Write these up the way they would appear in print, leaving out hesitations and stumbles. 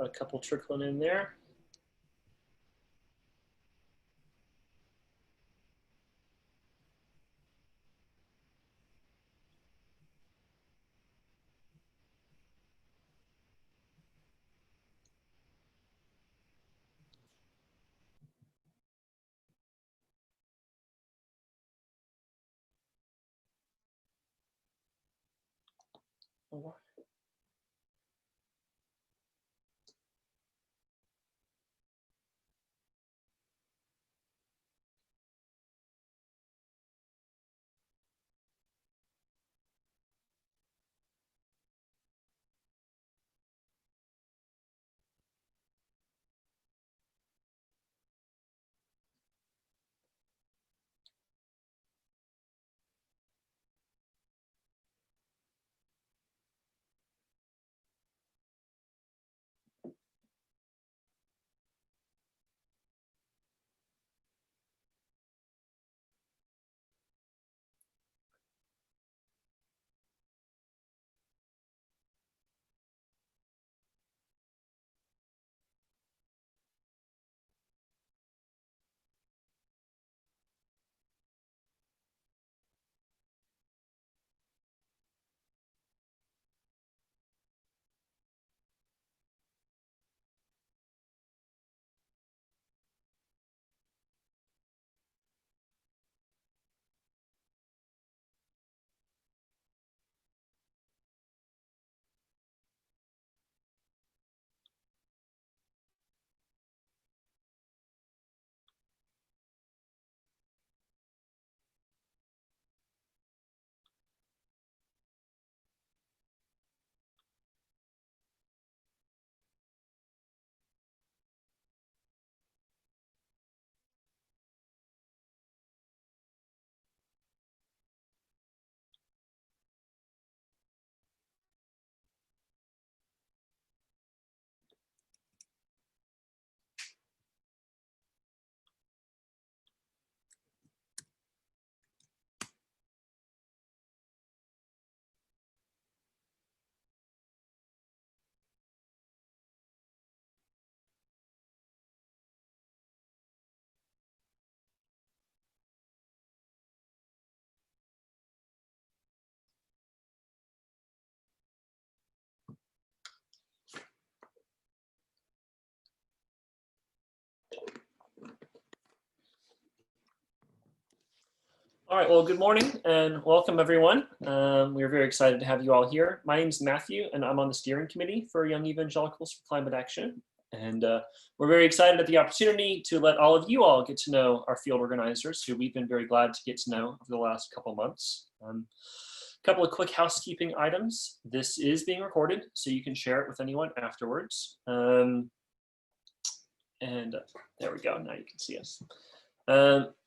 A couple trickling in there. All right, well, good morning and welcome everyone. We're very excited to have you all here. My name is Matthew and I'm on the steering committee for Young Evangelicals for Climate Action. And we're very excited at the opportunity to let all of you all get to know our field organizers, who we've been very glad to get to know over the last couple months. A couple of quick housekeeping items. This is being recorded, so you can share it with anyone afterwards. There we go, now you can see us.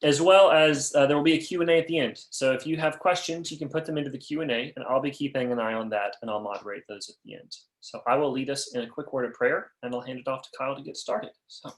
As well as there will be a Q&A at the end. So if you have questions, you can put them into the Q&A and I'll be keeping an eye on that and I'll moderate those at the end. So I will lead us in a quick word of prayer and I'll hand it off to Kyle to get started. So,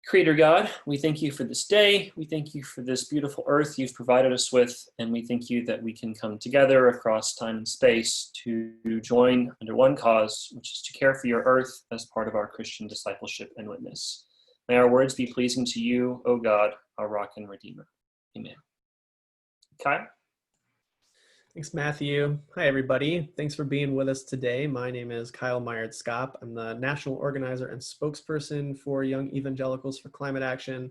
Creator God, we thank you for this day. We thank you for this beautiful earth you've provided us with. And we thank you that we can come together across time and space to join under one cause, which is to care for your earth as part of our Christian discipleship and witness. May our words be pleasing to you, O God, our rock and redeemer. Amen. Kyle? Thanks, Matthew. Hi, everybody. Thanks for being with us today. My name is Kyle Myard-Skop. I'm the national organizer and spokesperson for Young Evangelicals for Climate Action.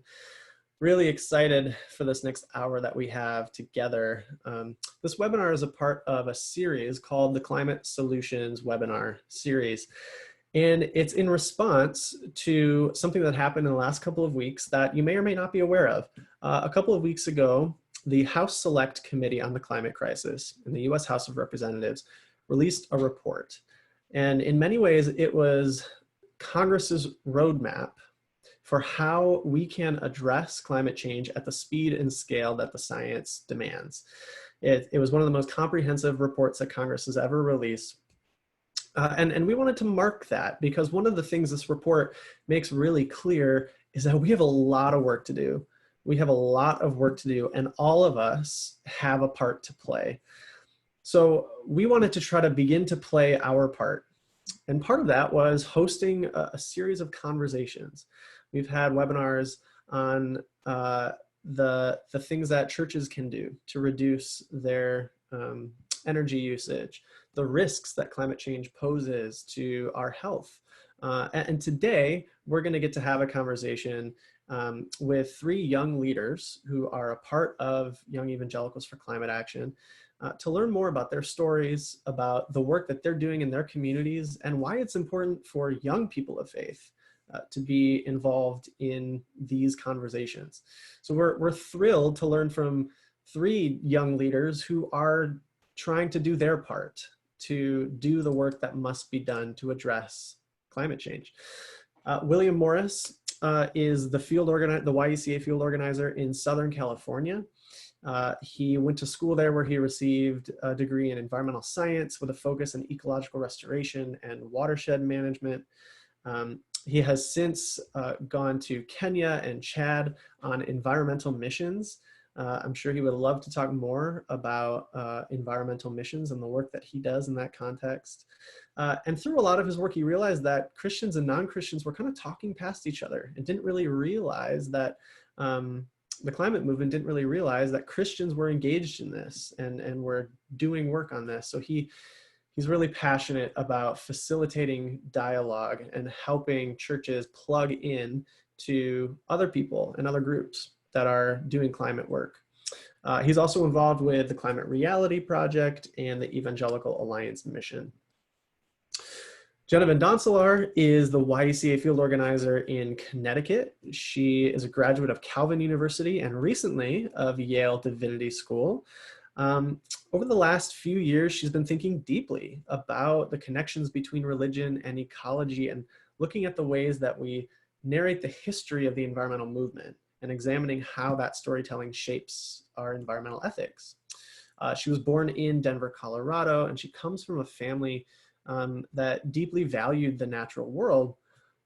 Really excited for this next hour that we have together. This webinar is a part of a series called the Climate Solutions Webinar Series. And it's in response to something that happened in the last couple of weeks that you may or may not be aware of. A couple of weeks ago, the House Select Committee on the Climate Crisis in the US House of Representatives released a report. And in many ways, it was Congress's roadmap for how we can address climate change at the speed and scale that the science demands. It was one of the most comprehensive reports that Congress has ever released. And we wanted to mark that because one of the things this report makes really clear is that we have a lot of work to do. We have a lot of work to do, and all of us have a part to play. So we wanted to try to begin to play our part And part of that was hosting a series of conversations. We've had webinars on the things that churches can do to reduce their energy usage, the risks that climate change poses to our health. And today, we're going to get to have a conversation with three young leaders who are a part of Young Evangelicals for Climate Action to learn more about their stories, about the work that they're doing in their communities, and why it's important for young people of faith to be involved in these conversations. So we're thrilled to learn from three young leaders who are trying to do their part to do the work that must be done to address climate change. William Morris is the YECA field organizer in Southern California. He went to school there where he received a degree in environmental science with a focus in ecological restoration and watershed management. He has since gone to Kenya and Chad on environmental missions. I'm sure he would love to talk more about environmental missions and the work that he does in that context. And through a lot of his work, he realized that Christians and non-Christians were kind of talking past each other and didn't really realize that the climate movement didn't really realize that Christians were engaged in this and were doing work on this. So he's really passionate about facilitating dialogue and helping churches plug in to other people and other groups that are doing climate work. He's also involved with the Climate Reality Project and the Evangelical Alliance Mission. Jenna Van Donselar is the YECA field organizer in Connecticut. She is a graduate of Calvin University and recently of Yale Divinity School. Over the last few years, she's been thinking deeply about the connections between religion and ecology and looking at the ways that we narrate the history of the environmental movement and examining how that storytelling shapes our environmental ethics. She was born in Denver, Colorado, and she comes from a family that deeply valued the natural world.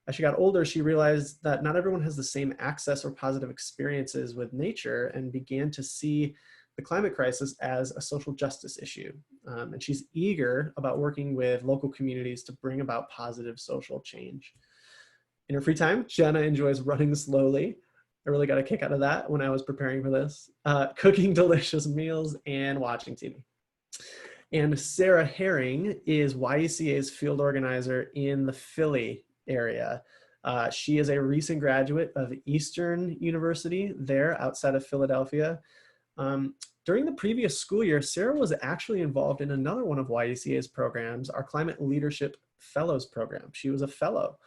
As she got older, she realized that not everyone has the same access or positive experiences with nature and began to see the climate crisis as a social justice issue. And she's eager about working with local communities to bring about positive social change. In her free time, Jenna enjoys running slowly. I really got a kick out of that when I was preparing for this, cooking delicious meals and watching TV. And Sarah Herring is YECA's field organizer in the Philly area. She is a recent graduate of Eastern University there outside of Philadelphia. During the previous school year, Sarah was actually involved in another one of YECA's programs, our Climate Leadership Fellows program. She was a fellow.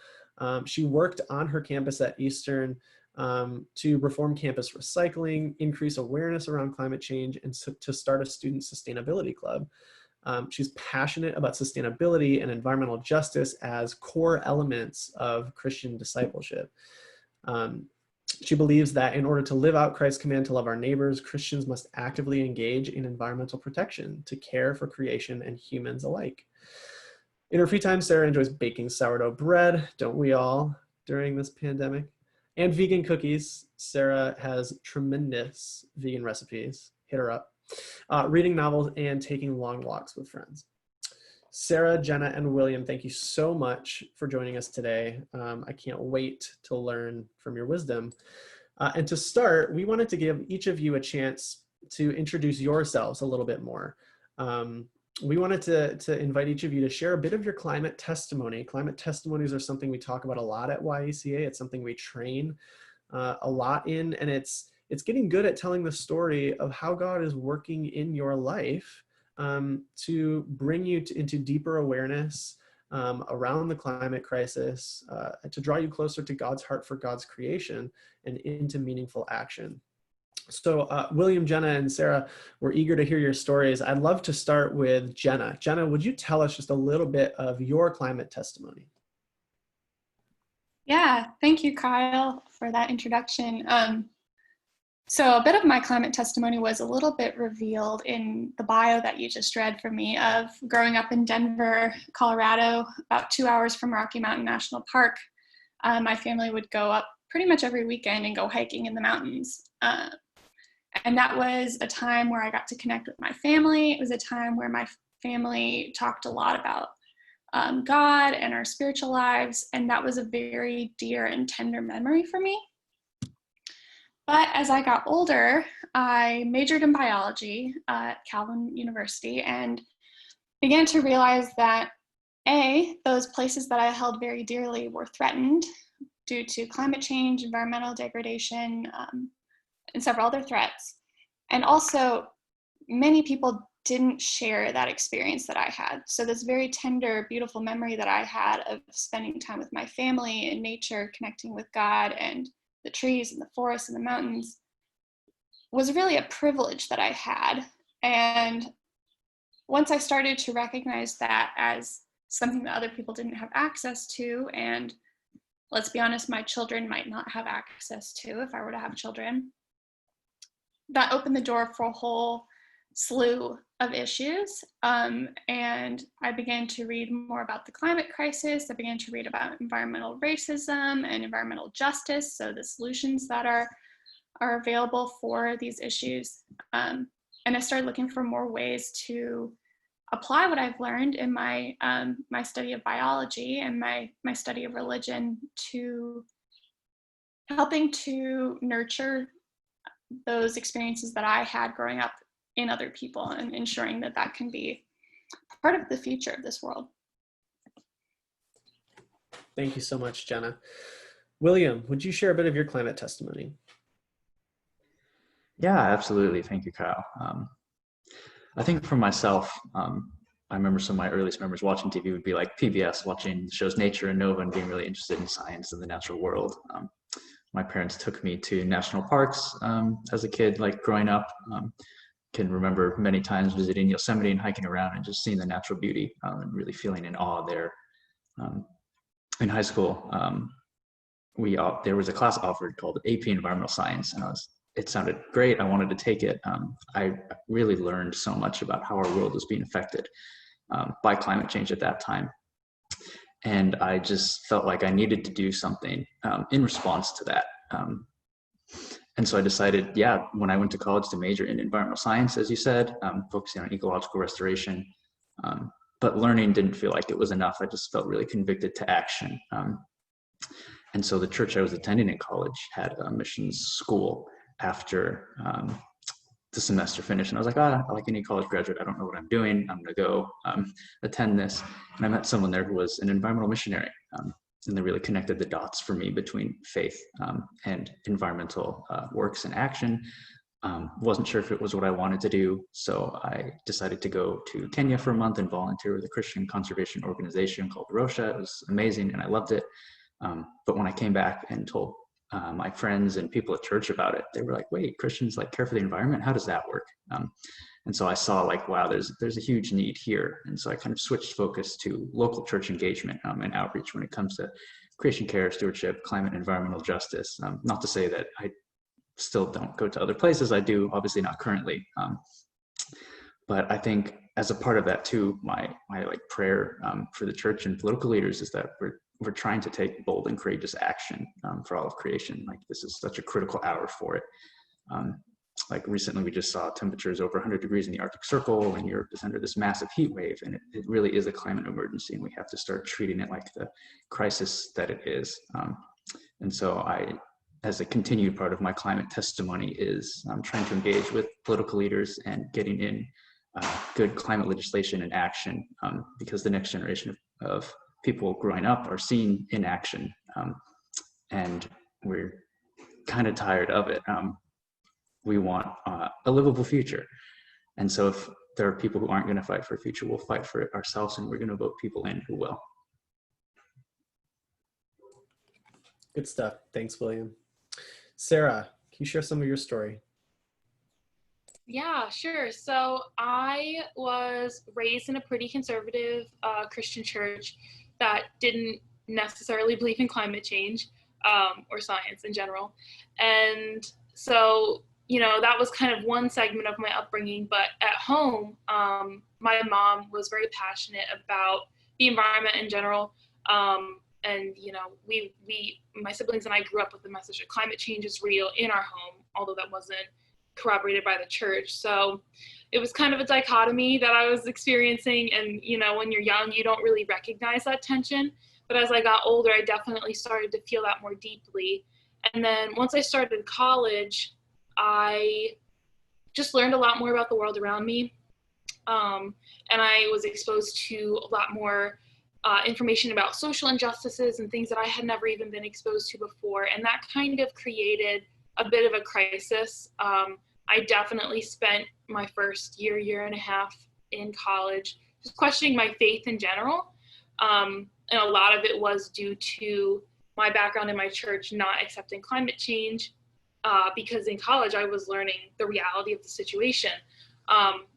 She worked on her campus at Eastern to reform campus recycling, increase awareness around climate change, and to start a student sustainability club. She's passionate about sustainability and environmental justice as core elements of Christian discipleship. She believes that in order to live out Christ's command to love our neighbors, Christians must actively engage in environmental protection to care for creation and humans alike. In her free time, Sarah enjoys baking sourdough bread, don't we all, during this pandemic? And vegan cookies. Sarah has tremendous vegan recipes. Hit her up. Reading novels and taking long walks with friends. Sarah, Jenna, and William, thank you so much for joining us today. I can't wait to learn from your wisdom. And to start, we wanted to give each of you a chance to introduce yourselves a little bit more. We wanted to invite each of you to share a bit of your climate testimony. Climate testimonies are something we talk about a lot at YECA. It's something we train a lot in, and it's getting good at telling the story of how God is working in your life to bring you into deeper awareness around the climate crisis, to draw you closer to God's heart for God's creation and into meaningful action. So William, Jenna, and Sarah, we're eager to hear your stories. I'd love to start with Jenna. Jenna, would you tell us just a little bit of your climate testimony? Yeah, thank you, Kyle, for that introduction. So a bit of my climate testimony was a little bit revealed in the bio that you just read from me of growing up in Denver, Colorado, about 2 hours from Rocky Mountain National Park. My family would go up pretty much every weekend and go hiking in the mountains. And that was a time where I got to connect with my family. It was a time where my family talked a lot about God and our spiritual lives, and that was a very dear and tender memory for me. But as I got older, I majored in biology at Calvin University and began to realize that those places that I held very dearly were threatened due to climate change, environmental degradation, and several other threats. And also, many people didn't share that experience that I had. So this very tender, beautiful memory that I had of spending time with my family in nature, connecting with God and the trees and the forests and the mountains was really a privilege that I had. And once I started to recognize that as something that other people didn't have access to, and let's be honest, my children might not have access to if I were to have children, that opened the door for a whole slew of issues. And I began to read more about the climate crisis. I began to read about environmental racism and environmental justice, so the solutions that are available for these issues. And I started looking for more ways to apply what I've learned in my my study of biology and my study of religion to helping to nurture those experiences that I had growing up in other people and ensuring that that can be part of the future of this world. Thank you so much, Jenna. William, would you share a bit of your climate testimony? Yeah, absolutely. Thank you, Kyle. I think for myself, I remember some of my earliest memories watching TV would be like PBS, watching shows Nature and Nova and being really interested in science and the natural world. My parents took me to national parks as a kid, like growing up. Can remember many times visiting Yosemite and hiking around and just seeing the natural beauty and really feeling in awe there. In high school, there was a class offered called AP Environmental Science, and it sounded great. I wanted to take it. I really learned so much about how our world was being affected by climate change at that time. And I just felt like I needed to do something in response to that. And so I decided, when I went to college, to major in environmental science, as you said, focusing on ecological restoration. But learning didn't feel like it was enough. I just felt really convicted to action. And so the church I was attending in college had a missions school after the semester finished. And I was like, like any college graduate, I don't know what I'm doing. I'm going to go attend this. And I met someone there who was an environmental missionary. And they really connected the dots for me between faith and environmental works and action. Wasn't sure if it was what I wanted to do. So I decided to go to Kenya for a month and volunteer with a Christian conservation organization called Rosha. It was amazing and I loved it. But when I came back and told my friends and people at church about it, they were like, wait, Christians like care for the environment? How does that work? And so I saw like, wow, there's a huge need here. And so I kind of switched focus to local church engagement and outreach when it comes to creation care, stewardship, climate, and environmental justice. Not to say that I still don't go to other places. I do, obviously not currently. But I think as a part of that too, my like prayer for the church and political leaders is that we're trying to take bold and courageous action for all of creation. Like this is such a critical hour for it. Like recently we just saw temperatures over 100 degrees in the Arctic Circle, and Europe is under this massive heat wave, and it really is a climate emergency, and we have to start treating it like the crisis that it is. And so as a continued part of my climate testimony is trying to engage with political leaders and getting in good climate legislation and action, because the next generation of people growing up are seeing inaction, and we're kind of tired of it. We want a livable future. And so if there are people who aren't going to fight for a future, we'll fight for it ourselves, and we're going to vote people in who will. Good stuff. Thanks, William. Sarah, can you share some of your story? Yeah, sure. So I was raised in a pretty conservative Christian church that didn't necessarily believe in climate change or science in general. And so, that was kind of one segment of my upbringing. But at home, my mom was very passionate about the environment in general. And, my siblings and I grew up with the message that climate change is real in our home, although that wasn't corroborated by the church. So it was kind of a dichotomy that I was experiencing. And, when you're young, you don't really recognize that tension. But as I got older, I definitely started to feel that more deeply. And then once I started college, I just learned a lot more about the world around me. And I was exposed to a lot more information about social injustices and things that I had never even been exposed to before. And that kind of created a bit of a crisis. I definitely spent my first year and a half in college just questioning my faith in general. And a lot of it was due to my background in my church not accepting climate change, because in college I was learning the reality of the situation.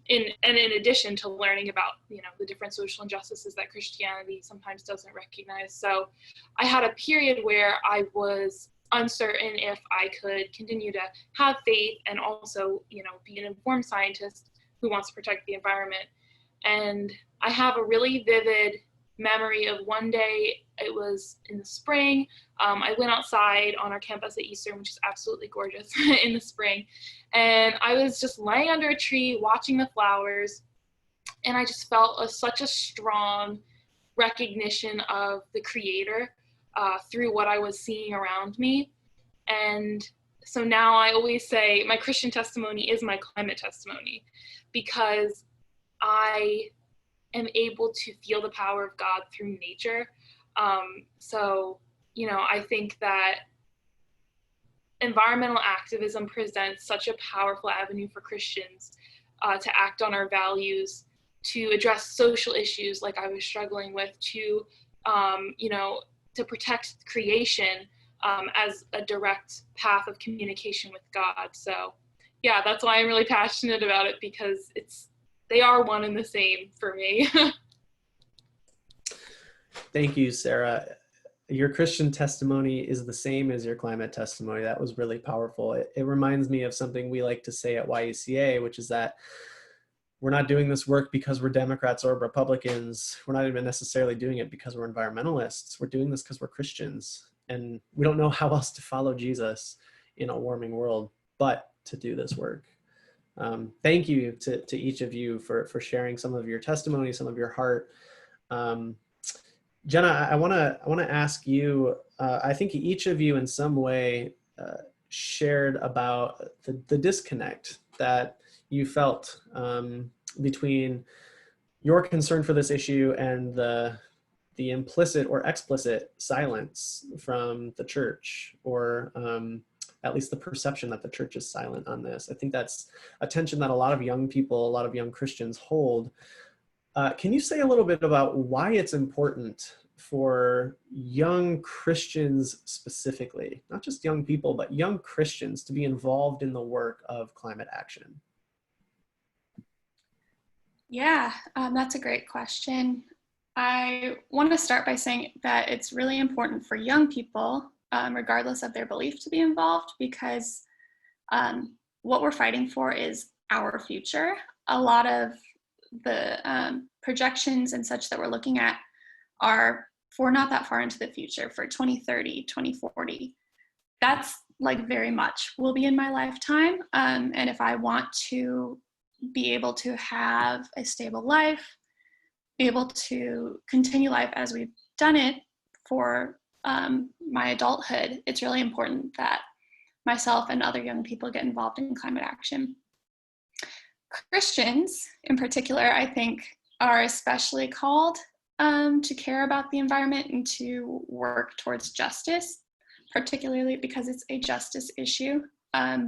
In addition to learning about, the different social injustices that Christianity sometimes doesn't recognize. So I had a period where I was uncertain if I could continue to have faith and also, be an informed scientist who wants to protect the environment. And I have a really vivid memory of one day, it was in the spring. I went outside on our campus at Eastern, which is absolutely gorgeous in the spring. And I was just laying under a tree watching the flowers. And I just felt such a strong recognition of the Creator through what I was seeing around me. And so now I always say my Christian testimony is my climate testimony, because I am able to feel the power of God through nature. So, I think that environmental activism presents such a powerful avenue for Christians to act on our values, to address social issues like I was struggling with, to protect creation as a direct path of communication with God. So yeah, that's why I'm really passionate about it, because they are one and the same for me. Thank you, Sarah. Your Christian testimony is the same as your climate testimony. That was really powerful. It reminds me of something we like to say at YECA, which is that we're not doing this work because we're Democrats or Republicans. We're not even necessarily doing it because we're environmentalists. We're doing this because we're Christians. And we don't know how else to follow Jesus in a warming world, but to do this work. Thank you to each of you for sharing some of your testimony, some of your heart. Jenna, I want to ask you, I think each of you in some way shared about the disconnect that you felt between your concern for this issue and the implicit or explicit silence from the church, or at least the perception that the church is silent on this. I think that's a tension that a lot of young people, a lot of young Christians hold. Can you say a little bit about why it's important for young Christians specifically, not just young people, but young Christians to be involved in the work of climate action? Yeah, that's a great question. I want to start by saying that it's really important for young people, regardless of their belief, to be involved, because what we're fighting for is our future. A lot of the projections and such that we're looking at are for not that far into the future, for 2030, 2040. That's like very much will be in my lifetime. And if I want to be able to have a stable life, be able to continue life as we've done it for my adulthood, it's really important that myself and other young people get involved in climate action. Christians, in particular, I think, are especially called to care about the environment and to work towards justice, particularly because it's a justice issue.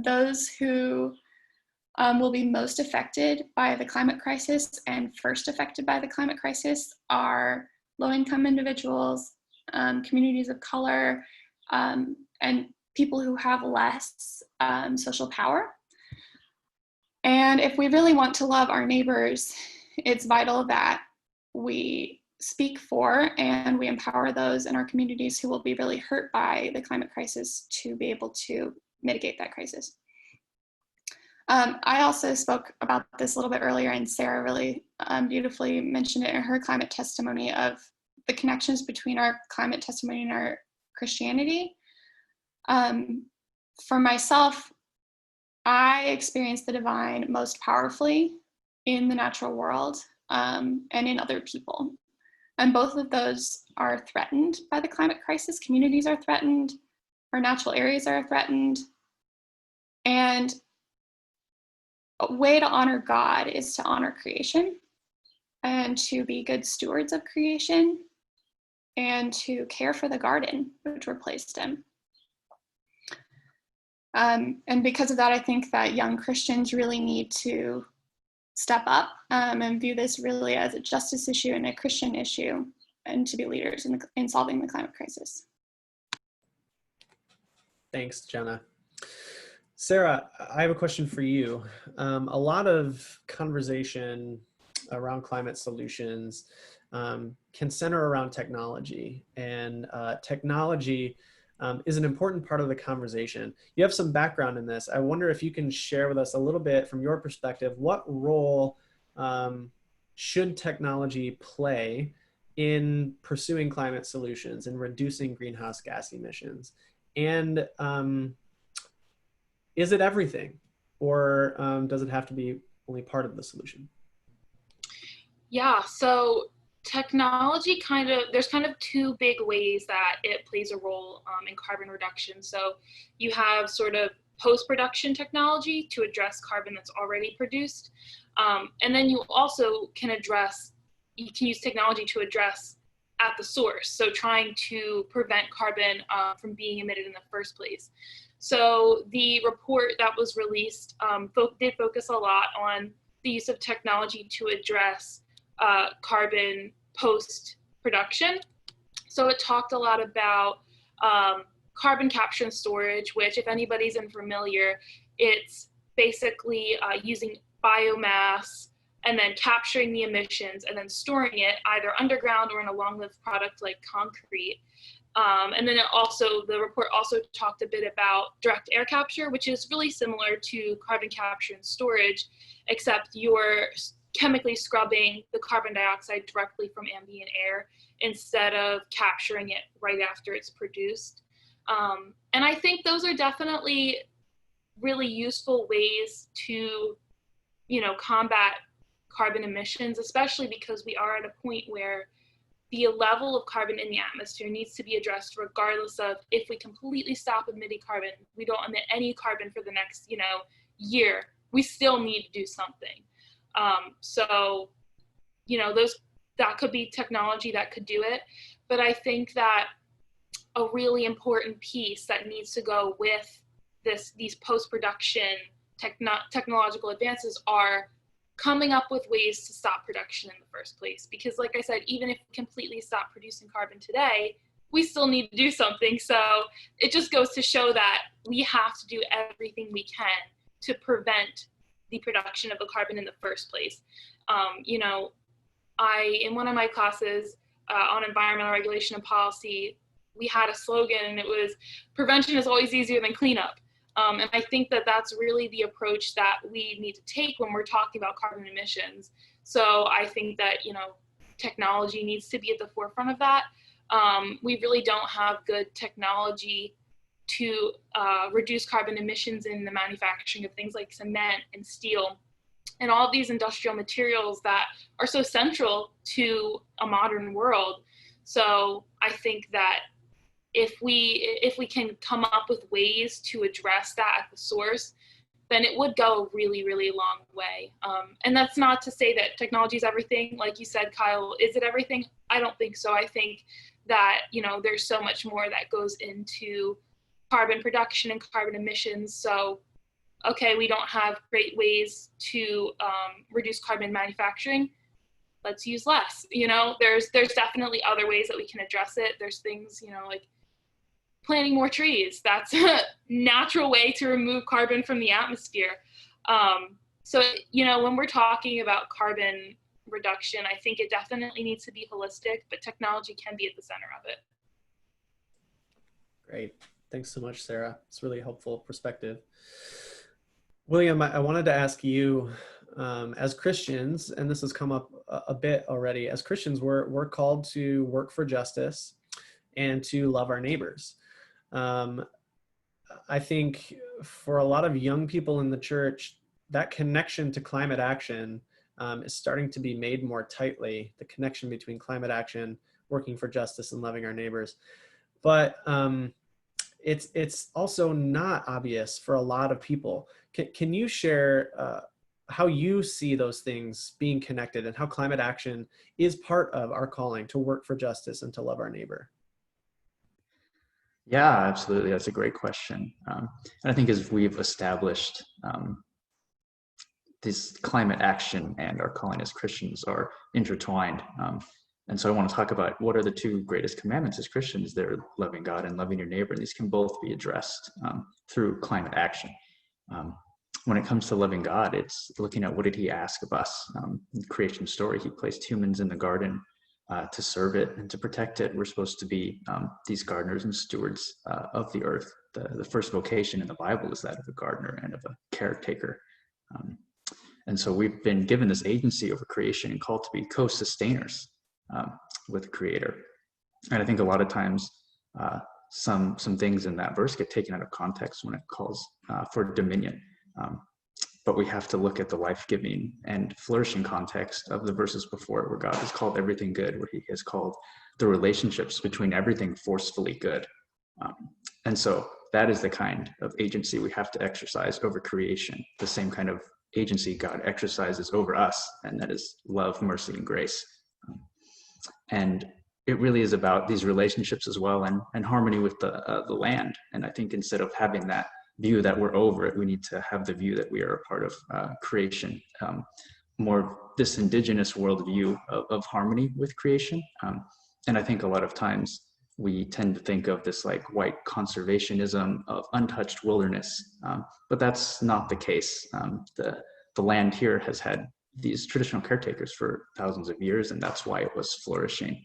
Those who will be most affected by the climate crisis and first affected by the climate crisis are low-income individuals, communities of color, and people who have less social power. And if we really want to love our neighbors, it's vital that we speak for and we empower those in our communities who will be really hurt by the climate crisis to be able to mitigate that crisis. I also spoke about this a little bit earlier, and Sarah really beautifully mentioned it in her climate testimony of the connections between our climate testimony and our Christianity. For myself, I experience the divine most powerfully in the natural world, and in other people. And both of those are threatened by the climate crisis. Communities are threatened, our natural areas are threatened. And a way to honor God is to honor creation and to be good stewards of creation and to care for the garden which we're placed in. And because of that, I think that young Christians really need to step up and view this really as a justice issue and a Christian issue, and to be leaders in solving the climate crisis. Thanks, Jenna. Sarah, I have a question for you. A lot of conversation around climate solutions can center around technology, and technology is an important part of the conversation. You have some background in this. I wonder if you can share with us a little bit from your perspective, what role should technology play in pursuing climate solutions and reducing greenhouse gas emissions? And is it everything, or does it have to be only part of the solution? Yeah, so technology there's kind of two big ways that it plays a role in carbon reduction. So you have sort of post-production technology to address carbon that's already produced. And then you also can use technology to address at the source. So trying to prevent carbon from being emitted in the first place. So the report that was released did focus a lot on the use of technology to address carbon post-production. So it talked a lot about carbon capture and storage, which, if anybody's unfamiliar, it's basically using biomass and then capturing the emissions and then storing it either underground or in a long-lived product like concrete. And then the report also talked a bit about direct air capture, which is really similar to carbon capture and storage, except you're chemically scrubbing the carbon dioxide directly from ambient air instead of capturing it right after it's produced. And I think those are definitely really useful ways to, combat carbon emissions, especially because we are at a point where the level of carbon in the atmosphere needs to be addressed regardless of if we completely stop emitting carbon, we don't emit any carbon for the next, year, we still need to do something. So, that could be technology that could do it. But I think that a really important piece that needs to go with these post-production technological advances are coming up with ways to stop production in the first place. Because like I said, even if we completely stop producing carbon today, we still need to do something. So it just goes to show that we have to do everything we can to prevent the production of the carbon in the first place. In one of my classes on environmental regulation and policy, we had a slogan, and it was, prevention is always easier than cleanup. And I think that that's really the approach that we need to take when we're talking about carbon emissions. So I think that, technology needs to be at the forefront of that. We really don't have good technology to reduce carbon emissions in the manufacturing of things like cement and steel and all of these industrial materials that are so central to a modern world. So I think that if we can come up with ways to address that at the source, then it would go a really, really long way. And that's not to say that technology is everything. Like you said, Kyle, is it everything? I don't think so. I think that, there's so much more that goes into carbon production and carbon emissions. So, okay, we don't have great ways to reduce carbon manufacturing. Let's use less. There's definitely other ways that we can address it. There's things, like planting more trees. That's a natural way to remove carbon from the atmosphere. So, when we're talking about carbon reduction, I think it definitely needs to be holistic, but technology can be at the center of it. Great. Thanks so much, Sarah. It's really helpful perspective. William, I wanted to ask you, as Christians, and this has come up a bit already, as Christians, we're called to work for justice and to love our neighbors. I think for a lot of young people in the church, that connection to climate action is starting to be made more tightly, the connection between climate action, working for justice, and loving our neighbors. But it's also not obvious for a lot of people. Can you share how you see those things being connected and how climate action is part of our calling to work for justice and to love our neighbor? Yeah, absolutely. That's a great question. And I think as we've established, this climate action and our calling as Christians are intertwined. And so I want to talk about what are the two greatest commandments as Christians. They're loving God and loving your neighbor. And these can both be addressed through climate action. When it comes to loving God, it's looking at what did he ask of us? In the creation story, he placed humans in the garden to serve it and to protect it. We're supposed to be these gardeners and stewards of the earth. The first vocation in the Bible is that of a gardener and of a caretaker. And so we've been given this agency over creation and called to be co-sustainers with the Creator. And I think a lot of times some things in that verse get taken out of context when it calls for dominion. But we have to look at the life-giving and flourishing context of the verses before it, where God has called everything good, where he has called the relationships between everything forcefully good. And so that is the kind of agency we have to exercise over creation, the same kind of agency God exercises over us, and that is love, mercy, and grace. And it really is about these relationships as well, and harmony with the land. And I think instead of having that view that we're over it, we need to have the view that we are a part of creation, more this indigenous worldview of harmony with creation. And I think a lot of times we tend to think of this like white conservationism of untouched wilderness, but that's not the case. The land here has had these traditional caretakers for thousands of years, and that's why it was flourishing.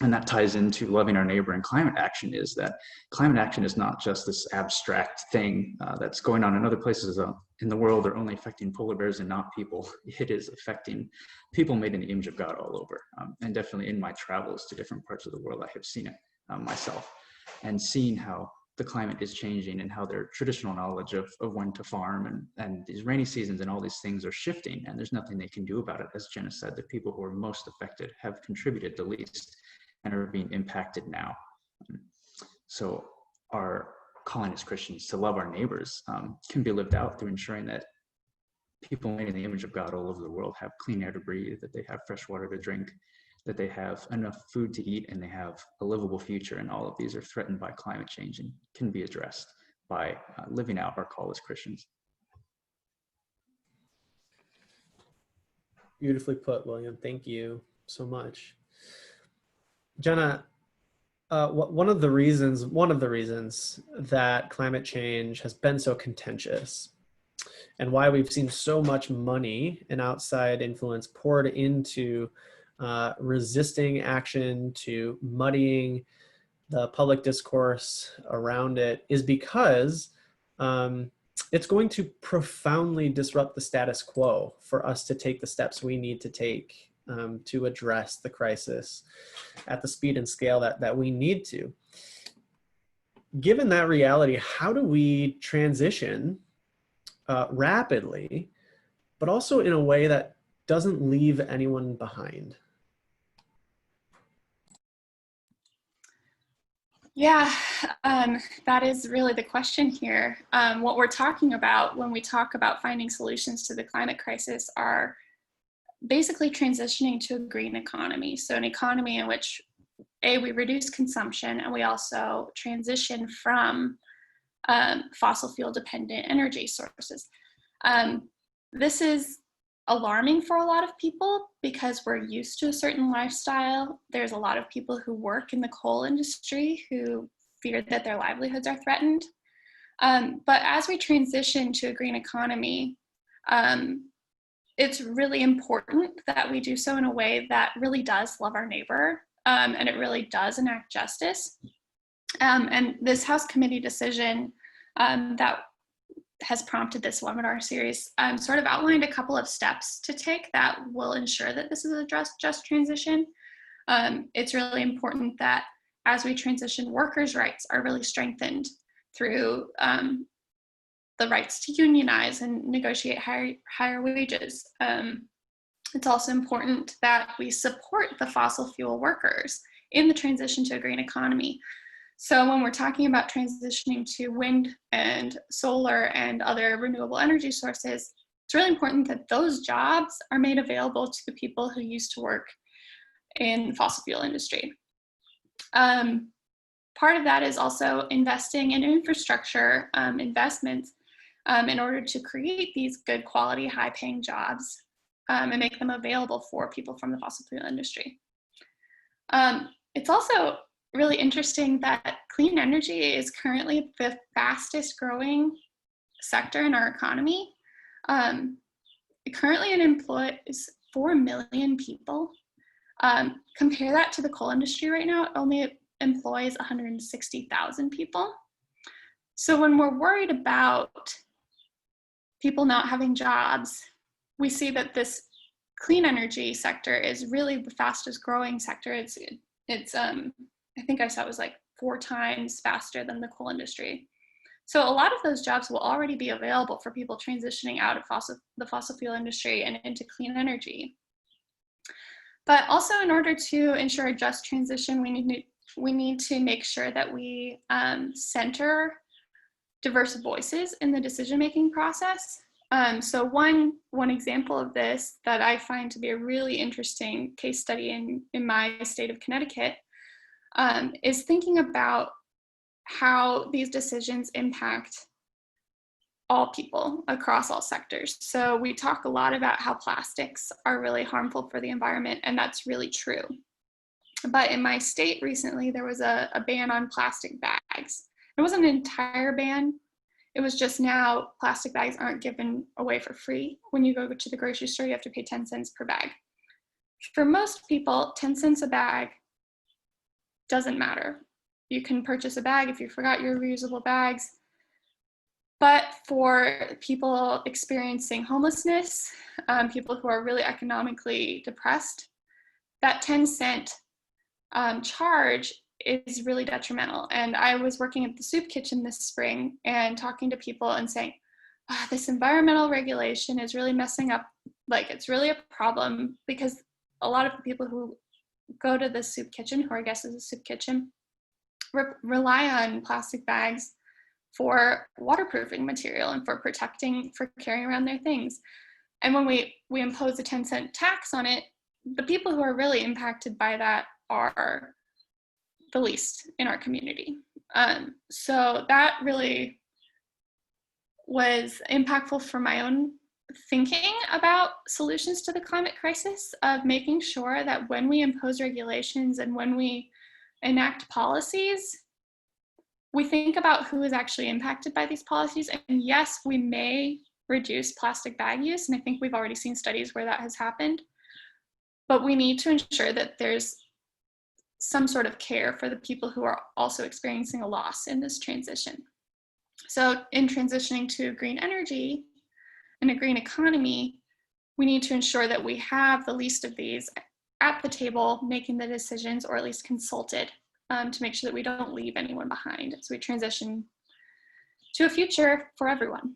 And that ties into loving our neighbor. And climate action is that climate action is not just this abstract thing that's going on in other places in the world or only affecting polar bears and not people. It is affecting people made in the image of God all over. And definitely in my travels to different parts of the world, I have seen it myself, and seeing how the climate is changing and how their traditional knowledge of when to farm and these rainy seasons and all these things are shifting, and there's nothing they can do about it. As Jenna said, the people who are most affected have contributed the least and are being impacted now. So our calling as Christians to love our neighbors can be lived out through ensuring that people made in the image of God all over the world have clean air to breathe, that they have fresh water to drink, that they have enough food to eat, and they have a livable future. And all of these are threatened by climate change and can be addressed by living out our call as Christians. Beautifully put, William. Thank you so much. Jenna, one of the reasons that climate change has been so contentious and why we've seen so much money and outside influence poured into resisting action, to muddying the public discourse around it, is because it's going to profoundly disrupt the status quo for us to take the steps we need to take to address the crisis at the speed and scale that we need to. Given that reality, how do we transition rapidly, but also in a way that doesn't leave anyone behind? Yeah, that is really the question here. What we're talking about when we talk about finding solutions to the climate crisis are basically transitioning to a green economy. So an economy in which, we reduce consumption, and we also transition from fossil fuel dependent energy sources. This is alarming for a lot of people because we're used to a certain lifestyle. There's a lot of people who work in the coal industry who fear that their livelihoods are threatened. But as we transition to a green economy, it's really important that we do so in a way that really does love our neighbor, and it really does enact justice. And this House committee decision that has prompted this webinar series sort of outlined a couple of steps to take that will ensure that this is a just transition. It's really important that as we transition, workers' rights are really strengthened through the rights to unionize and negotiate higher wages. It's also important that we support the fossil fuel workers in the transition to a green economy. So when we're talking about transitioning to wind and solar and other renewable energy sources, it's really important that those jobs are made available to the people who used to work in the fossil fuel industry. Part of that is also investing in infrastructure investments in order to create these good quality, high-paying jobs and make them available for people from the fossil fuel industry. It's also really interesting that clean energy is currently the fastest growing sector in our economy. Currently it employs 4 million people. Compare that to the coal industry right now, it only employs 160,000 people. So when we're worried about people not having jobs, we see that this clean energy sector is really the fastest growing sector. It's I think I saw it was like 4 times faster than the coal industry. So a lot of those jobs will already be available for people transitioning out of the fossil fuel industry and into clean energy. But also, in order to ensure a just transition, we need to make sure that we center diverse voices in the decision-making process. So one example of this that I find to be a really interesting case study in my state of Connecticut is thinking about how these decisions impact all people across all sectors. So we talk a lot about how plastics are really harmful for the environment, and that's really true. But in my state recently, there was a ban on plastic bags. It wasn't an entire ban. It was just now plastic bags aren't given away for free. When you go to the grocery store, you have to pay 10 cents per bag. For most people, 10 cents a bag doesn't matter. You can purchase a bag if you forgot your reusable bags. But for people experiencing homelessness, people who are really economically depressed, that 10-cent charge is really detrimental. And I was working at the soup kitchen this spring and talking to people and saying, oh, this environmental regulation is really messing up, like it's really a problem, because a lot of the people who go to the soup kitchen, who I guess is a soup kitchen, rely on plastic bags for waterproofing material and for carrying around their things. And when we impose a 10-cent tax on it, the people who are really impacted by that are the least in our community. So that really was impactful for my own thinking about solutions to the climate crisis, of making sure that when we impose regulations and when we enact policies, we think about who is actually impacted by these policies. And yes, we may reduce plastic bag use, and I think we've already seen studies where that has happened, but we need to ensure that there's some sort of care for the people who are also experiencing a loss in this transition. So in transitioning to green energy and a green economy, we need to ensure that we have the least of these at the table making the decisions, or at least consulted, to make sure that we don't leave anyone behind. So we transition to a future for everyone.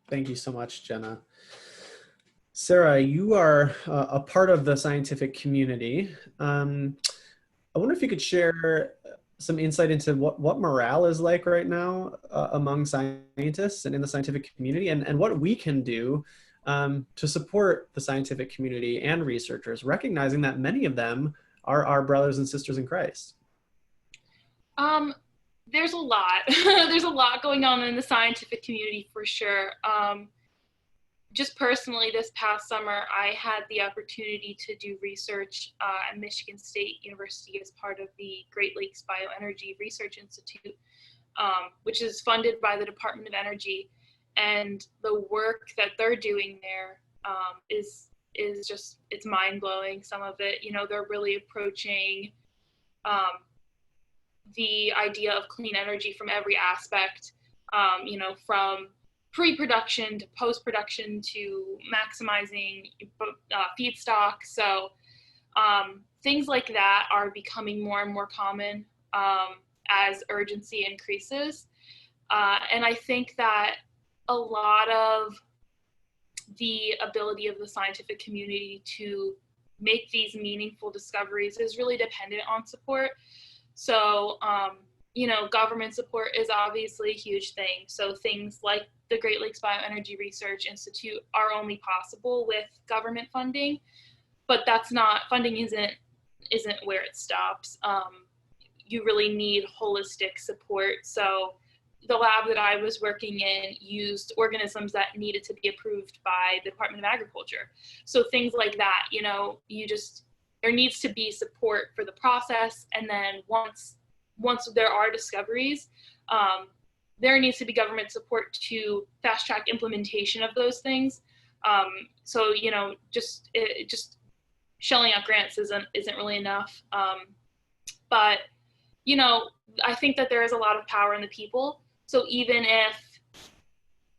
Thank you so much, Jenna. Sarah, you are a part of the scientific community. I wonder if you could share some insight into what morale is like right now among scientists and in the scientific community, and what we can do to support the scientific community and researchers, recognizing that many of them are our brothers and sisters in Christ. There's a lot. There's a lot going on in the scientific community for sure. Just personally, this past summer, I had the opportunity to do research at Michigan State University as part of the Great Lakes Bioenergy Research Institute, which is funded by the Department of Energy. And the work that they're doing there is just, it's mind-blowing, some of it. You know, they're really approaching the idea of clean energy from every aspect, you know, from pre-production to post-production to maximizing feedstock. So things like that are becoming more and more common as urgency increases. And I think that a lot of the ability of the scientific community to make these meaningful discoveries is really dependent on support. So, government support is obviously a huge thing. So things like the Great Lakes Bioenergy Research Institute are only possible with government funding, but funding isn't where it stops. You really need holistic support. So the lab that I was working in used organisms that needed to be approved by the Department of Agriculture. So things like that, there needs to be support for the process. And then once there are discoveries, there needs to be government support to fast track implementation of those things. So, just shelling out grants isn't really enough. But, I think that there is a lot of power in the people. So even if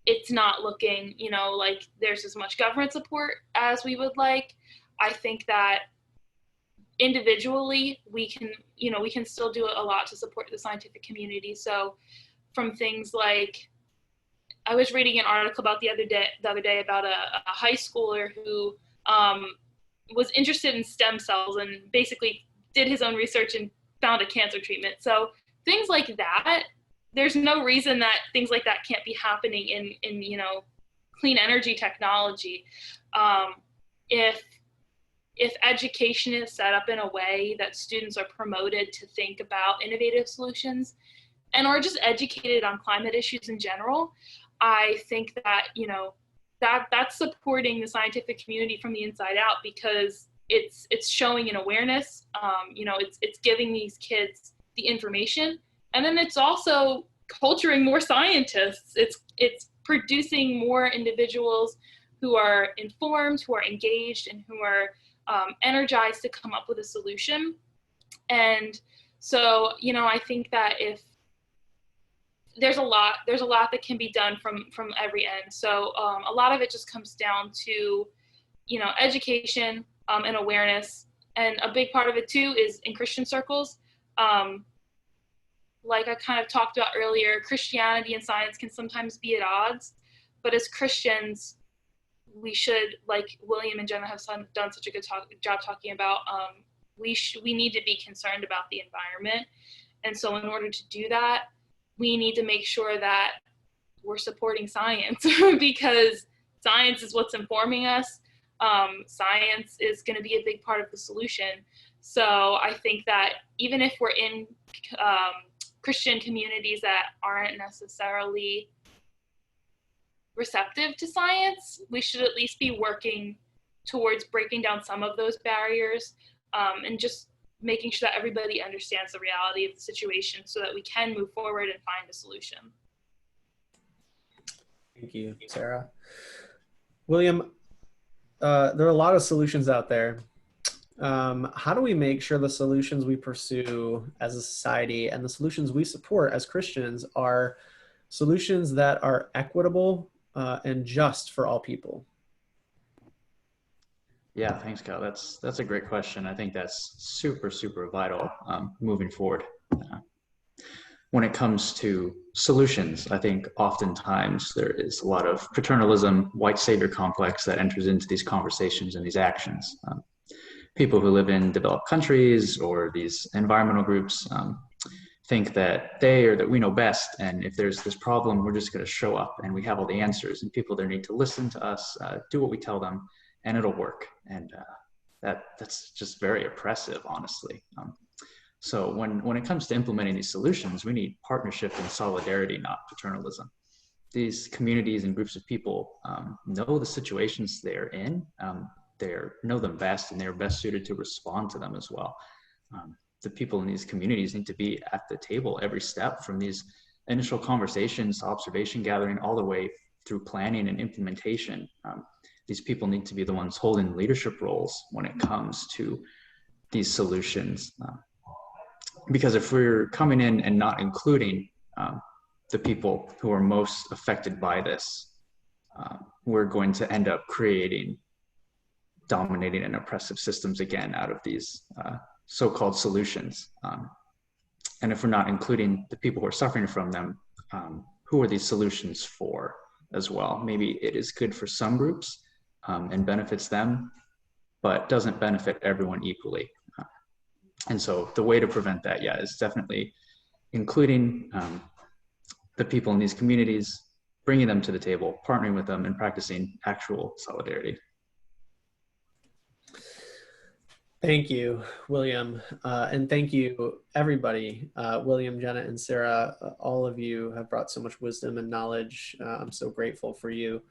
it's not looking, like there's as much government support as we would like, I think that individually we can still do a lot to support the scientific community. So from things like, I was reading an article about the other day about a high schooler who was interested in stem cells and basically did his own research and found a cancer treatment. So things like that, there's no reason that things like that can't be happening in clean energy technology. If education is set up in a way that students are promoted to think about innovative solutions and are just educated on climate issues in general, I think that, that's supporting the scientific community from the inside out, because it's showing an awareness, it's giving these kids the information, and then it's also culturing more scientists. It's producing more individuals who are informed, who are engaged, and who are energized to come up with a solution. And so, I think that if there's a lot that can be done from every end. So a lot of it just comes down to, education and awareness. And a big part of it too is in Christian circles. Like I kind of talked about earlier, Christianity and science can sometimes be at odds, but as Christians, we should, like William and Jenna have done such a good job talking about, we need to be concerned about the environment. And so in order to do that, we need to make sure that we're supporting science because science is what's informing us. Science is going to be a big part of the solution. So I think that even if we're in Christian communities that aren't necessarily receptive to science, we should at least be working towards breaking down some of those barriers, and just making sure that everybody understands the reality of the situation so that we can move forward and find a solution. Thank you, Sarah. William, there are a lot of solutions out there. How do we make sure the solutions we pursue as a society and the solutions we support as Christians are solutions that are equitable and just for all people? Yeah, thanks, Kyle. That's a great question. I think that's super, super vital moving forward. When it comes to solutions, I think oftentimes there is a lot of paternalism, white savior complex that enters into these conversations and these actions. People who live in developed countries or these environmental groups think that that we know best, and if there's this problem, we're just going to show up and we have all the answers, and people there need to listen to us, do what we tell them, and it'll work. And that's just very oppressive, honestly. So when it comes to implementing these solutions, we need partnership and solidarity, not paternalism. These communities and groups of people know the situations they're in, they know them best, and they're best suited to respond to them as well. The people in these communities need to be at the table every step, from these initial conversations, observation gathering, all the way through planning and implementation. These people need to be the ones holding leadership roles when it comes to these solutions. Because if we're coming in and not including the people who are most affected by this, we're going to end up creating dominating and oppressive systems again out of these so-called solutions. And if we're not including the people who are suffering from them, who are these solutions for as well? Maybe it is good for some groups and benefits them, but doesn't benefit everyone equally. And so the way to prevent that, yeah, is definitely including the people in these communities, bringing them to the table, partnering with them, and practicing actual solidarity. Thank you, William. And thank you, everybody. William, Jenna, and Sarah, all of you have brought so much wisdom and knowledge. I'm so grateful for you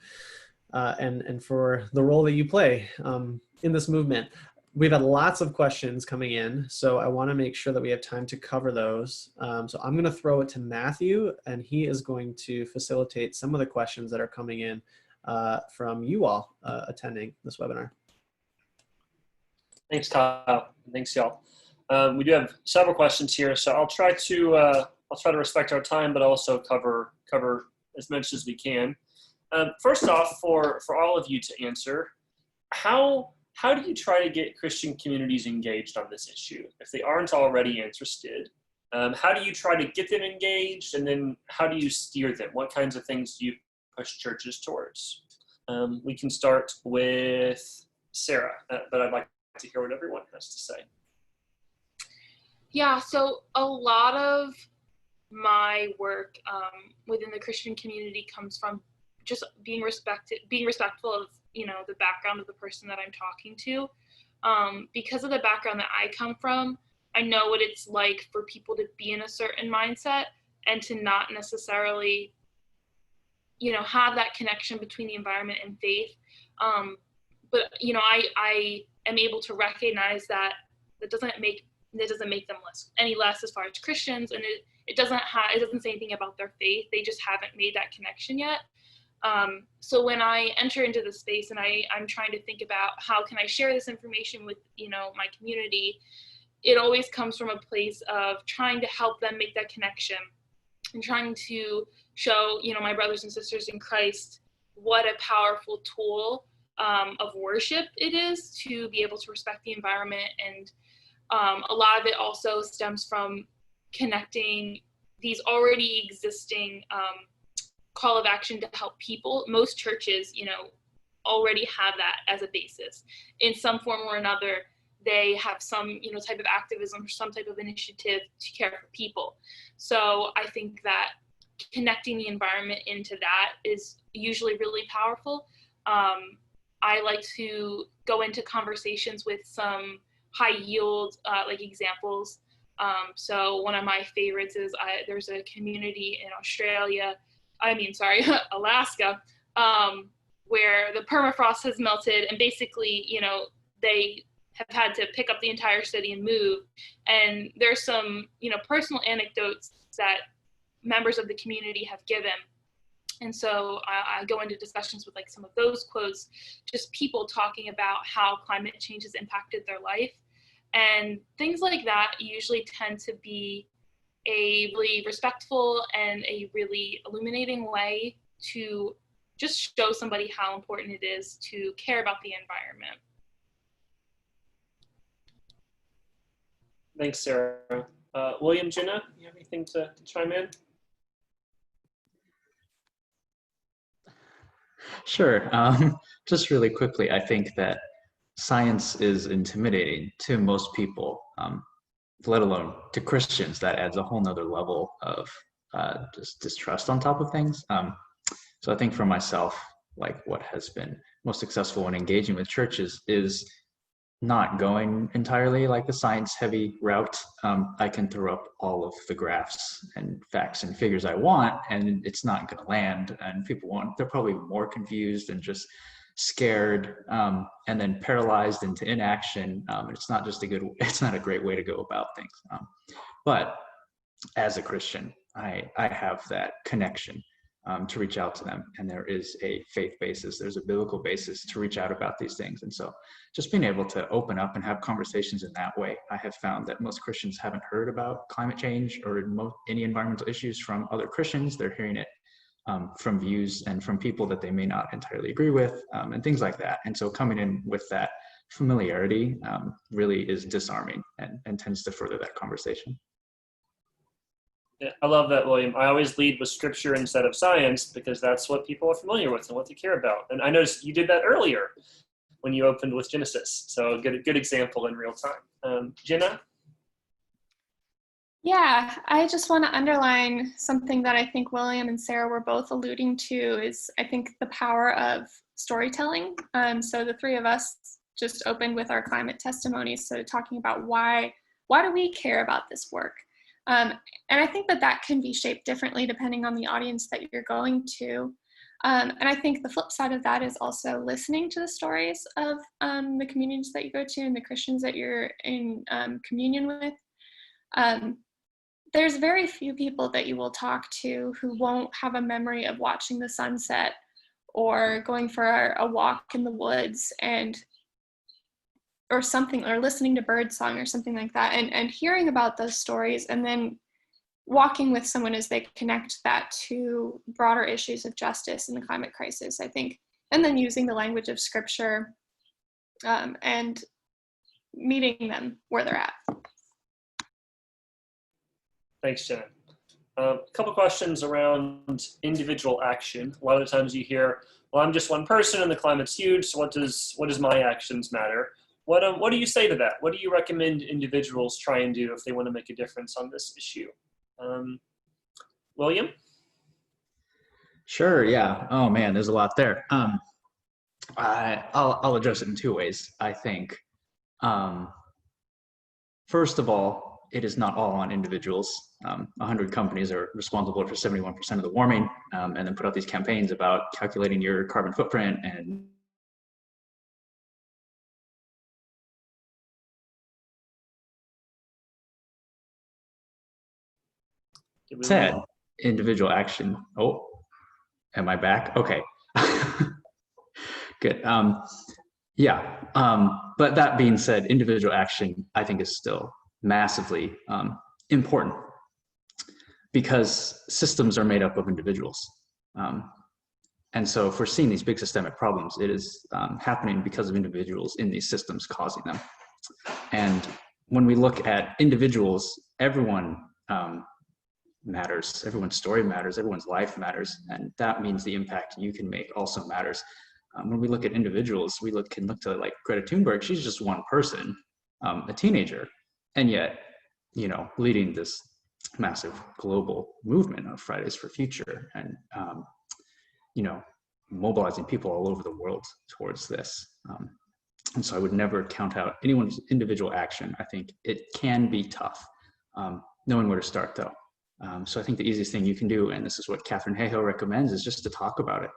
and for the role that you play in this movement. We've had lots of questions coming in, so I want to make sure that we have time to cover those. So I'm going to throw it to Matthew, and he is going to facilitate some of the questions that are coming in from you all attending this webinar. Thanks, Kyle. Thanks, y'all. We do have several questions here, so I'll try to respect our time, but also cover as much as we can. First off, for all of you to answer, how do you try to get Christian communities engaged on this issue if they aren't already interested? How do you try to get them engaged, and then how do you steer them? What kinds of things do you push churches towards? We can start with Sarah, but I'd like to hear what everyone has to say. Yeah, so a lot of my work within the Christian community comes from just being respectful of, you know, the background of the person that I'm talking to. Because of the background that I come from, I know what it's like for people to be in a certain mindset and to not necessarily, you know, have that connection between the environment and faith. But, you know, I am able to recognize that that doesn't make them any less as far as Christians, and it doesn't say anything about their faith. They just haven't made that connection yet. So when I enter into the space and I'm trying to think about how can I share this information with, you know, my community, it always comes from a place of trying to help them make that connection and trying to show, you know, my brothers and sisters in Christ what a powerful tool of worship it is to be able to respect the environment. And a lot of it also stems from connecting these already existing call of action to help people. Most churches, you know, already have that as a basis. In some form or another, they have some, you know, type of activism or some type of initiative to care for people. So I think that connecting the environment into that is usually really powerful. I like to go into conversations with some high yield like examples. So one of my favorites is there's a community in Alaska, where the permafrost has melted, and basically, you know, they have had to pick up the entire city and move. And there's some, you know, personal anecdotes that members of the community have given. And so I go into discussions with like some of those quotes, just people talking about how climate change has impacted their life. And things like that usually tend to be a really respectful and a really illuminating way to just show somebody how important it is to care about the environment. Thanks, Sarah. William, Jenna, you have anything to chime in? Sure. Just really quickly, I think that science is intimidating to most people, let alone to Christians. That adds a whole nother level of just distrust on top of things. So I think for myself, like what has been most successful when engaging with churches is not going entirely like the science heavy route. I can throw up all of the graphs and facts and figures I want, and it's not going to land. And they're probably more confused and just scared, and then paralyzed into inaction. It's not a great way to go about things. But as a Christian, I have that connection to reach out to them, and there is a faith basis, there's a biblical basis to reach out about these things. And so just being able to open up and have conversations in that way, I have found that most Christians haven't heard about climate change or any environmental issues from other Christians. They're hearing it from views and from people that they may not entirely agree with, and things like that. And so coming in with that familiarity really is disarming and tends to further that conversation. Yeah, I love that, William. I always lead with scripture instead of science because that's what people are familiar with and what they care about. And I noticed you did that earlier when you opened with Genesis. So a good example in real time. Jenna? Yeah, I just want to underline something that I think William and Sarah were both alluding to is I think the power of storytelling. So the three of us just opened with our climate testimonies, so talking about why do we care about this work? And I think that can be shaped differently depending on the audience that you're going to. And I think the flip side of that is also listening to the stories of the communities that you go to and the Christians that you're in communion with. There's very few people that you will talk to who won't have a memory of watching the sunset or going for a walk in the woods or something, or listening to birdsong or something like that, and hearing about those stories and then walking with someone as they connect that to broader issues of justice and the climate crisis, I think, and then using the language of scripture and meeting them where they're at. Thanks, Jenna. A couple questions around individual action. A lot of the times you hear, well, I'm just one person and the climate's huge, so what does my actions matter? What do you say to that? What do you recommend individuals try and do if they want to make a difference on this issue? William? Sure, yeah. Oh man, there's a lot there. I'll address it in two ways, I think. First of all, it is not all on individuals. 100 companies are responsible for 71% of the warming, and then put out these campaigns about calculating your carbon footprint and said individual action. Oh, am I back? Okay. Good. Yeah. But that being said, individual action, I think, is still massively important because systems are made up of individuals. And so if we're seeing these big systemic problems, it is happening because of individuals in these systems causing them. And when we look at individuals, everyone matters, everyone's story matters, everyone's life matters, and that means the impact you can make also matters. When we look at individuals, we can look to like Greta Thunberg. She's just one person, a teenager, and yet, leading this massive global movement of Fridays for Future, and mobilizing people all over the world towards this. And so I would never count out anyone's individual action. I think it can be tough, knowing where to start though. So I think the easiest thing you can do, and this is what Catherine Hayhoe recommends, is just to talk about it.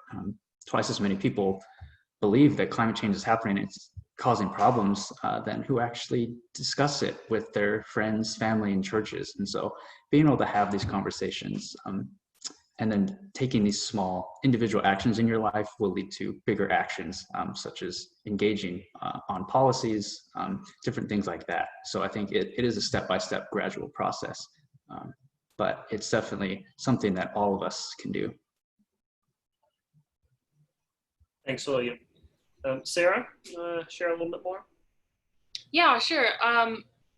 Twice as many people believe that climate change is happening, it's causing problems, than who actually discuss it with their friends, family, and churches. And so being able to have these conversations, and then taking these small individual actions in your life will lead to bigger actions, such as engaging on policies, different things like that. So I think it is a step-by-step gradual process, but it's definitely something that all of us can do. Thanks, William. Sarah, share a little bit more? Yeah, sure.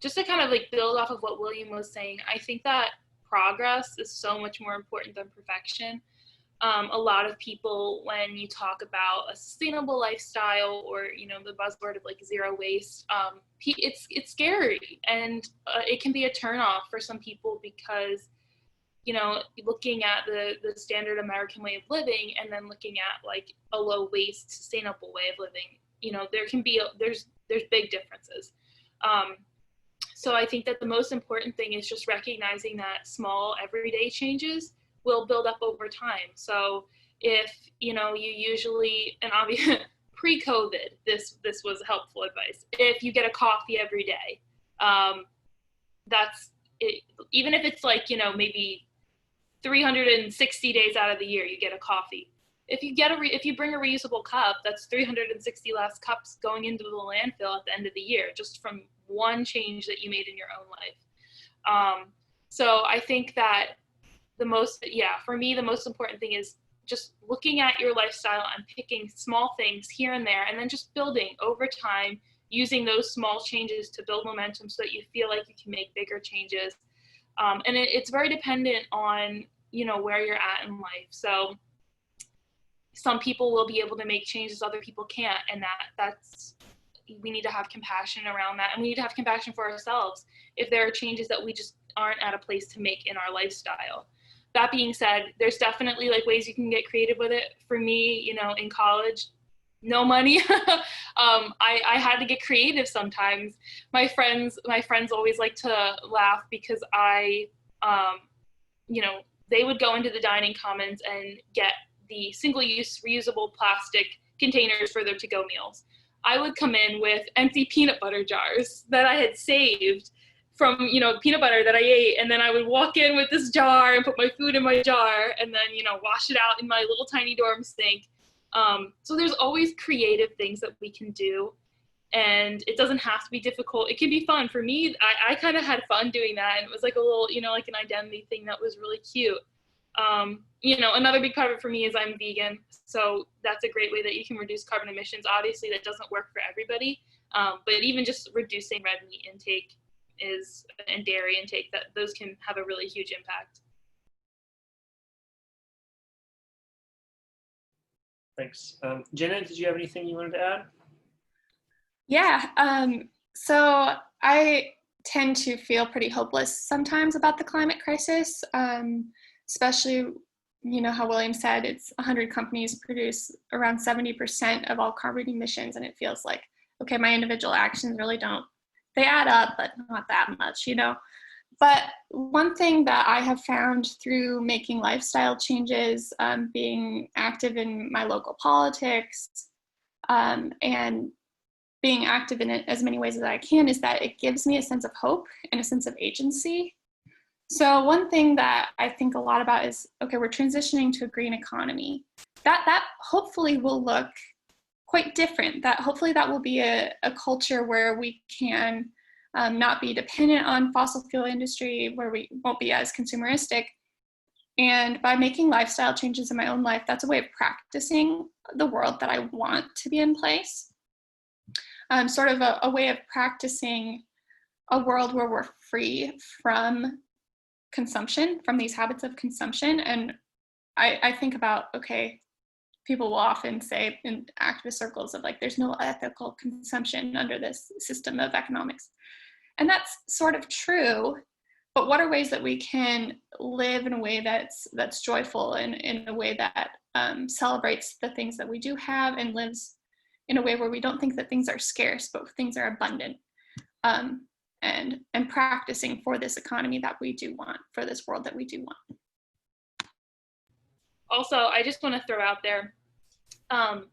Just to kind of like build off of what William was saying, I think that progress is so much more important than perfection. A lot of people, when you talk about a sustainable lifestyle or, the buzzword of like zero waste, it's scary, and it can be a turnoff for some people because, looking at the standard American way of living and then looking at like a low waste, sustainable way of living, there's big differences. So I think that the most important thing is just recognizing that small everyday changes will build up over time. So if, you usually, and obviously pre-COVID, this was helpful advice. If you get a coffee every day, that's it. Even if it's like, maybe 360 days out of the year, you get a coffee. If you bring a reusable cup, that's 360 less cups going into the landfill at the end of the year, just from one change that you made in your own life. So I think that for me, the most important thing is just looking at your lifestyle and picking small things here and there, and then just building over time, using those small changes to build momentum so that you feel like you can make bigger changes. And it's very dependent on, where you're at in life. So some people will be able to make changes, other people can't. And we need to have compassion around that. And we need to have compassion for ourselves if there are changes that we just aren't at a place to make in our lifestyle. That being said, there's definitely like ways you can get creative with it. For me, in college, no money. I had to get creative sometimes. My friends always like to laugh because they would go into the dining commons and get the single-use reusable plastic containers for their to-go meals. I would come in with empty peanut butter jars that I had saved from, peanut butter that I ate. And then I would walk in with this jar and put my food in my jar and then, wash it out in my little tiny dorm sink. So there's always creative things that we can do. And it doesn't have to be difficult. It can be fun. For me, I kind of had fun doing that. And it was like a little, like an identity thing that was really cute. Another big part of it for me is I'm vegan. So that's a great way that you can reduce carbon emissions. Obviously, that doesn't work for everybody. But even just reducing red meat intake and dairy intake, those can have a really huge impact. Thanks. Jenna, did you have anything you wanted to add? Yeah, so I tend to feel pretty hopeless sometimes about the climate crisis, especially, how William said, it's 100 companies produce around 70% of all carbon emissions, and it feels like, okay, my individual actions really they add up, but not that much, But one thing that I have found through making lifestyle changes, being active in my local politics, and being active in it as many ways as I can, is that it gives me a sense of hope and a sense of agency. So one thing that I think a lot about is, okay, we're transitioning to a green economy. That hopefully will look quite different. That hopefully that will be a culture where we can not be dependent on fossil fuel industry, where we won't be as consumeristic. And by making lifestyle changes in my own life, that's a way of practicing the world that I want to be in place. Sort of a way of practicing a world where we're free from consumption, from these habits of consumption. And I think about, okay, people will often say in activist circles of like, there's no ethical consumption under this system of economics. And that's sort of true, but what are ways that we can live in a way that's joyful and in a way that celebrates the things that we do have and lives in a way where we don't think that things are scarce, but things are abundant, and practicing for this economy that we do want, for this world that we do want. Also, I just want to throw out there,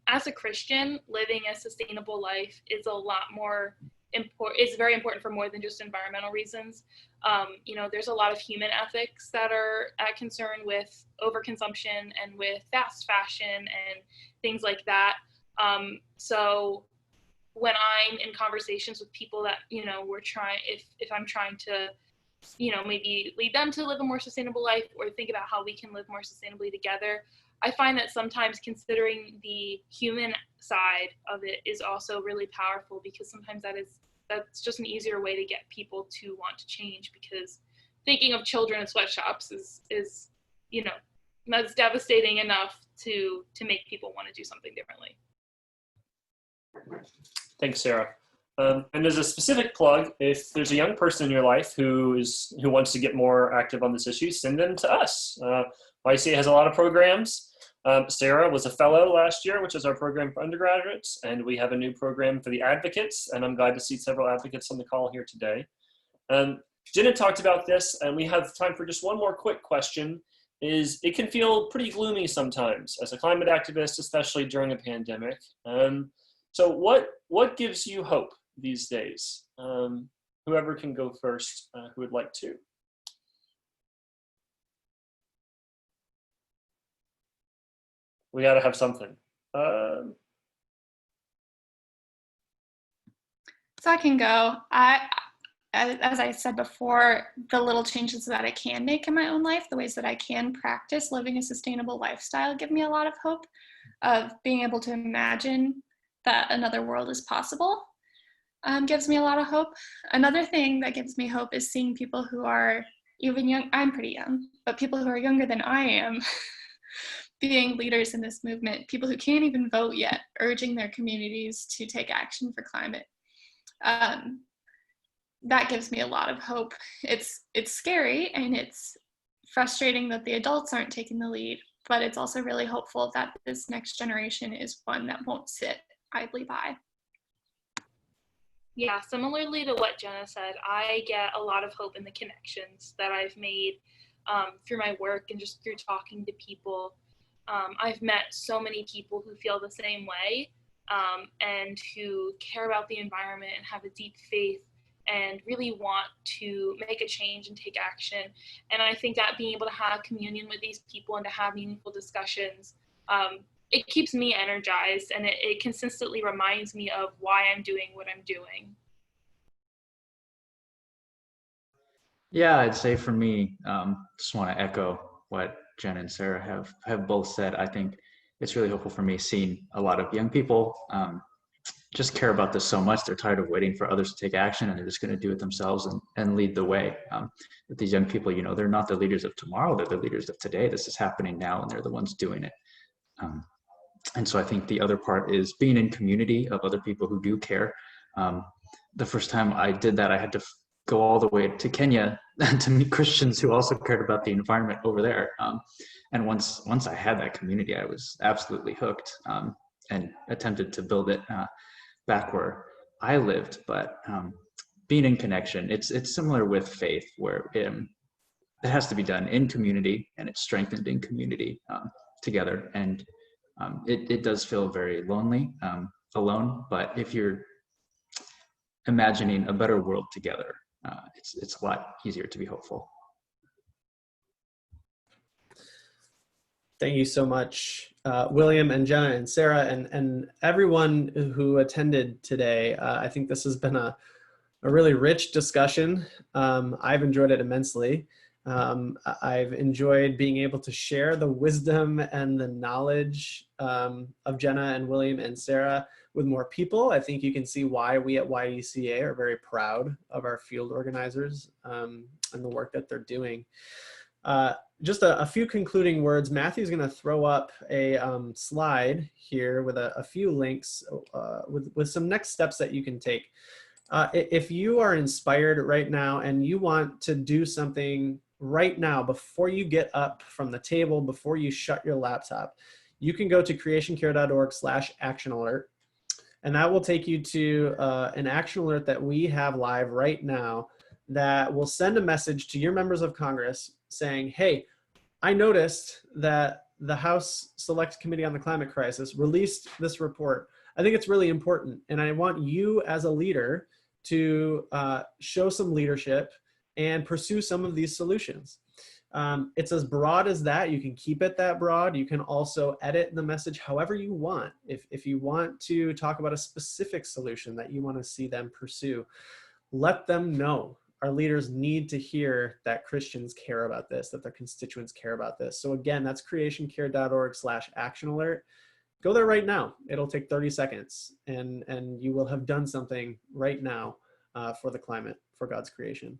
as a Christian, living a sustainable life is a lot more is very important for more than just environmental reasons. There's a lot of human ethics that are at concern with overconsumption and with fast fashion and things like that. So when I'm in conversations with people that, if I'm trying to, maybe lead them to live a more sustainable life or think about how we can live more sustainably together, I find that sometimes considering the human side of it is also really powerful, because sometimes that's just an easier way to get people to want to change, because thinking of children in sweatshops is that's devastating enough to make people want to do something differently. Thanks, Sarah. And as a specific plug, if there's a young person in your life who wants to get more active on this issue, send them to us. YCA has a lot of programs. Sarah was a fellow last year, which is our program for undergraduates, and we have a new program for the advocates, and I'm glad to see several advocates on the call here today. Jenna talked about this, and we have time for just one more quick question. It can feel pretty gloomy sometimes as a climate activist, especially during a pandemic. So what gives you hope these days? Whoever can go first, who would like to. We got to have something. So I can go. As I said before, the little changes that I can make in my own life, the ways that I can practice living a sustainable lifestyle, give me a lot of hope of being able to imagine that another world is possible. Gives me a lot of hope. Another thing that gives me hope is seeing people who are even young, I'm pretty young, but people who are younger than I am being leaders in this movement, people who can't even vote yet, urging their communities to take action for climate. That gives me a lot of hope. It's scary and it's frustrating that the adults aren't taking the lead, but it's also really hopeful that this next generation is one that won't sit idly by. Yeah, similarly to what Jenna said, I get a lot of hope in the connections that I've made through my work and just through talking to people. I've met so many people who feel the same way and who care about the environment and have a deep faith and really want to make a change and take action. And I think that being able to have communion with these people and to have meaningful discussions, it keeps me energized, and it consistently reminds me of why I'm doing what I'm doing. Yeah, I'd say for me, just want to echo what Jen and Sarah have both said. I think it's really hopeful for me seeing a lot of young people just care about this so much. They're tired of waiting for others to take action, and they're just going to do it themselves and lead the way. But these young people, you know, they're not the leaders of tomorrow, they're the leaders of today. This is happening now, and they're the ones doing it. And so I think the other part is being in community of other people who do care. The first time I did that, I had to go all the way to Kenya to meet Christians who also cared about the environment over there. And once I had that community, I was absolutely hooked and attempted to build it back where I lived. But being in connection, it's similar with faith, where it has to be done in community, and it's strengthened in community together. And it does feel very lonely, alone, but if you're imagining a better world together, it's a lot easier to be hopeful. Thank you so much, William and Jenna and Sarah and everyone who attended today. I think this has been a really rich discussion. I've enjoyed it immensely. I've enjoyed being able to share the wisdom and the knowledge of Jenna and William and Sarah with more people. I think you can see why we at YECA are very proud of our field organizers and the work that they're doing. Just a few concluding words. Matthew's going to throw up a slide here with a few links with some next steps that you can take. If you are inspired right now and you want to do something right now before you get up from the table, before you shut your laptop, you can go to creationcare.org/action alert, and that will take you to an action alert that we have live right now that will send a message to your members of Congress saying, hey, I noticed that the House Select Committee on the Climate Crisis released this report. I think it's really important, and I want you as a leader to show some leadership and pursue some of these solutions. It's as broad as that. You can keep it that broad. You can also edit the message however you want. If you want to talk about a specific solution that you want to see them pursue, let them know. Our leaders need to hear that Christians care about this, that their constituents care about this. So again, that's creationcare.org/action alert. Go there right now. It'll take 30 seconds and you will have done something right now for the climate, for God's creation.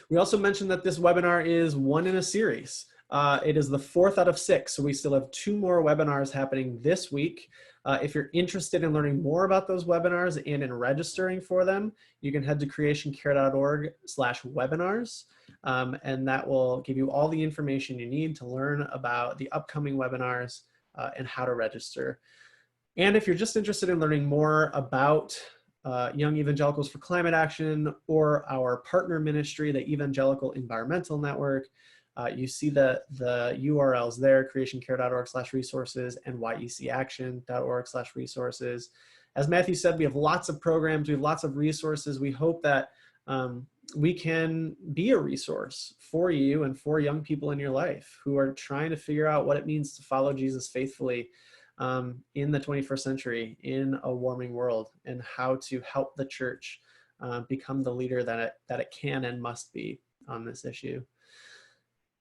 We also mentioned that this webinar is one in a series. It is the 4th out of 6, so we still have 2 more webinars happening this week. If you're interested in learning more about those webinars and in registering for them, you can head to creationcare.org/webinars, and that will give you all the information you need to learn about the upcoming webinars and how to register. And if you're just interested in learning more about Young Evangelicals for Climate Action or our partner ministry, the Evangelical Environmental Network, you see the URLs there, creationcare.org/resources and yecaction.org/resources. As Matthew said, we have lots of programs, we have lots of resources. We hope that we can be a resource for you and for young people in your life who are trying to figure out what it means to follow Jesus faithfully in the 21st century, in a warming world, and how to help the church become the leader that it can and must be on this issue.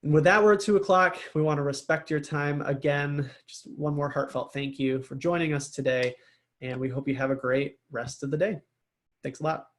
And with that, we're at 2 o'clock. We want to respect your time. Again, just one more heartfelt thank you for joining us today, and we hope you have a great rest of the day. Thanks a lot.